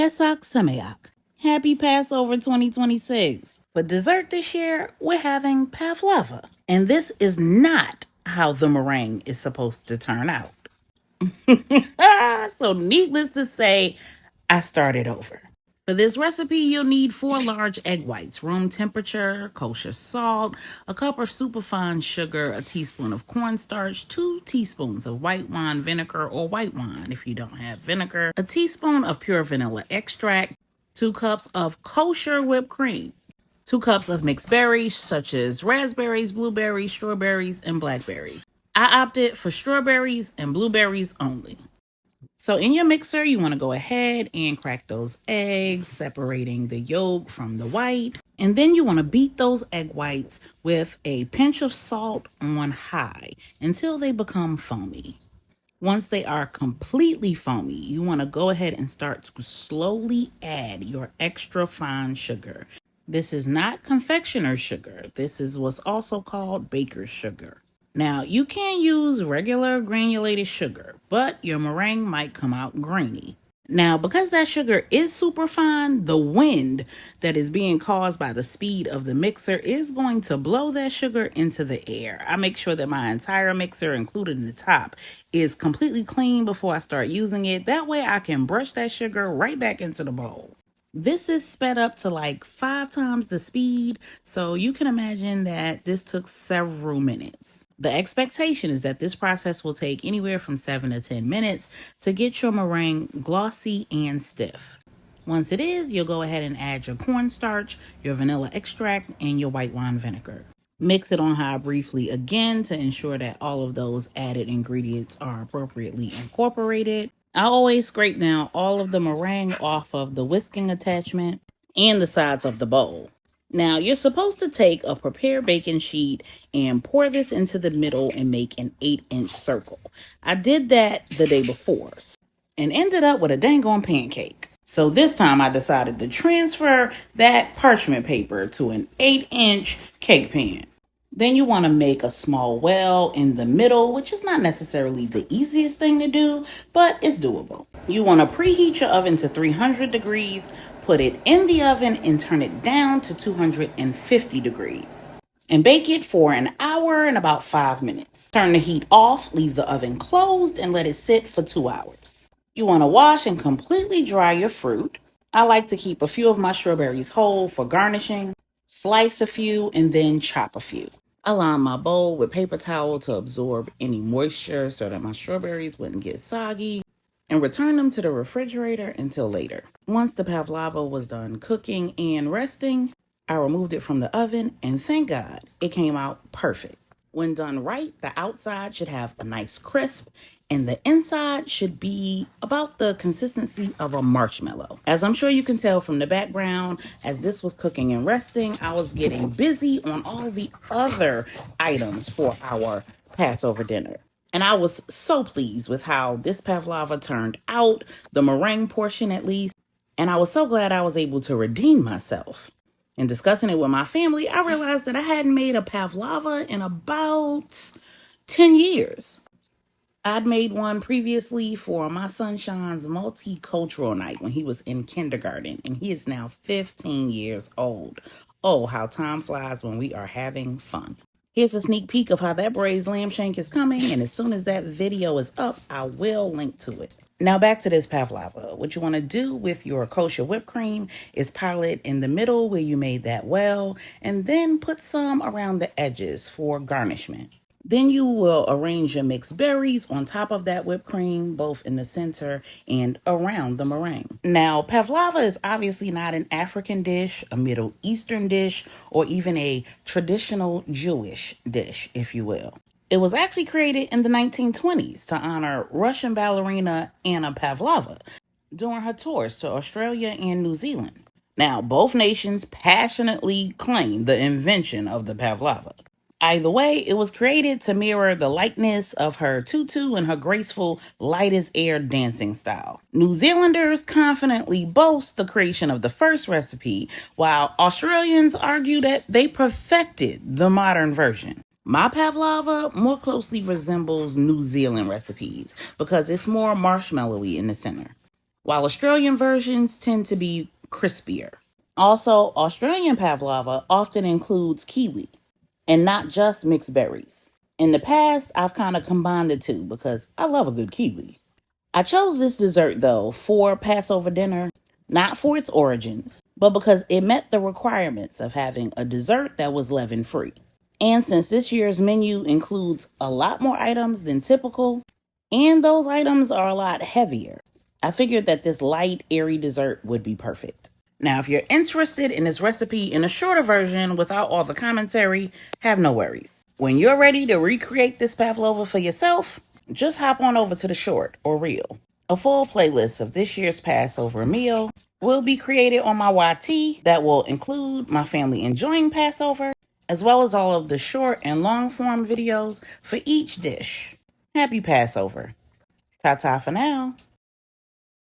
Pesach Sameach. Happy Passover 2026. For dessert this year, we're having Pavlova. And this is not how the meringue is supposed to turn out. So needless to say, I started over. For this recipe, you'll need 4 large egg whites, room temperature, kosher salt, a cup of superfine sugar, a teaspoon of cornstarch, 2 teaspoons of white wine vinegar or white wine if you don't have vinegar, a teaspoon of pure vanilla extract, 2 cups of kosher whipped cream, 2 cups of mixed berries such as raspberries, blueberries, strawberries, and blackberries. I opted for strawberries and blueberries only. So in your mixer, you want to go ahead and crack those eggs, separating the yolk from the white. And then you want to beat those egg whites with a pinch of salt on high until they become foamy. Once they are completely foamy, you want to go ahead and start to slowly add your extra fine sugar. This is not confectioner's sugar. This is what's also called baker's sugar. Now, you can use regular granulated sugar, but your meringue might come out grainy. Now, because that sugar is super fine, the wind that is being caused by the speed of the mixer is going to blow that sugar into the air. I make sure that my entire mixer, including the top, is completely clean before I start using it. That way I can brush that sugar right back into the bowl. This is sped up to like 5 times the speed, so you can imagine that this took several minutes. The expectation is that this process will take anywhere from 7 to 10 minutes to get your meringue glossy and stiff. Once it is, you'll go ahead and add your cornstarch, your vanilla extract, and your white wine vinegar. Mix it on high briefly again to ensure that all of those added ingredients are appropriately incorporated. I always scrape down all of the meringue off of the whisking attachment and the sides of the bowl. Now, you're supposed to take a prepared baking sheet and pour this into the middle and make an 8-inch circle. I did that the day before and ended up with a dang on pancake. So this time I decided to transfer that parchment paper to an 8-inch cake pan. Then you want to make a small well in the middle, which is not necessarily the easiest thing to do, but it's doable. You want to preheat your oven to 300 degrees, put it in the oven and turn it down to 250 degrees. And bake it for an hour and about 5 minutes. Turn the heat off, leave the oven closed, and let it sit for 2 hours. You want to wash and completely dry your fruit. I like to keep a few of my strawberries whole for garnishing, slice a few, and then chop a few. I line my bowl with paper towel to absorb any moisture so that my strawberries wouldn't get soggy, and return them to the refrigerator until later. Once the pavlova was done cooking and resting, I removed it from the oven, and thank God it came out perfect. When done right, the outside should have a nice crisp, and the inside should be about the consistency of a marshmallow. As I'm sure you can tell from the background, as this was cooking and resting, I was getting busy on all the other items for our Passover dinner. And I was so pleased with how this pavlova turned out, the meringue portion at least, and I was so glad I was able to redeem myself. In discussing it with my family, I realized that I hadn't made a pavlova in about 10 years. I'd made one previously for my sunshine's multicultural night when he was in kindergarten, and he is now 15 years old. Oh, how time flies when we are having fun. Here's a sneak peek of how that braised lamb shank is coming, and as soon as that video is up, I will link to it. Now back to this pavlova. What you want to do with your kosher whipped cream is pile it in the middle where you made that well, and then put some around the edges for garnishment. Then you will arrange your mixed berries on top of that whipped cream, both in the center and around the meringue. Now, pavlova is obviously not an African dish, a Middle Eastern dish, or even a traditional Jewish dish, if you will. It was actually created in the 1920s to honor Russian ballerina Anna Pavlova during her tours to Australia and New Zealand. Now, both nations passionately claim the invention of the pavlova. Either way, it was created to mirror the likeness of her tutu and her graceful, light-as-air dancing style. New Zealanders confidently boast the creation of the first recipe, while Australians argue that they perfected the modern version. My pavlova more closely resembles New Zealand recipes because it's more marshmallowy in the center. while Australian versions tend to be crispier. Also, Australian pavlova often includes kiwi and not just mixed berries. In the past, I've kind of combined the two because I love a good kiwi. I chose this dessert though for Passover dinner, not for its origins, but because it met the requirements of having a dessert that was leaven free. And since this year's menu includes a lot more items than typical, and those items are a lot heavier, I figured that this light, airy dessert would be perfect. Now, if you're interested in this recipe in a shorter version without all the commentary, have no worries. When you're ready to recreate this pavlova for yourself, just hop on over to the short or reel. A full playlist of this year's Passover meal will be created on my YT that will include my family enjoying Passover, as well as all of the short and long form videos for each dish. Happy Passover. Ta-ta for now.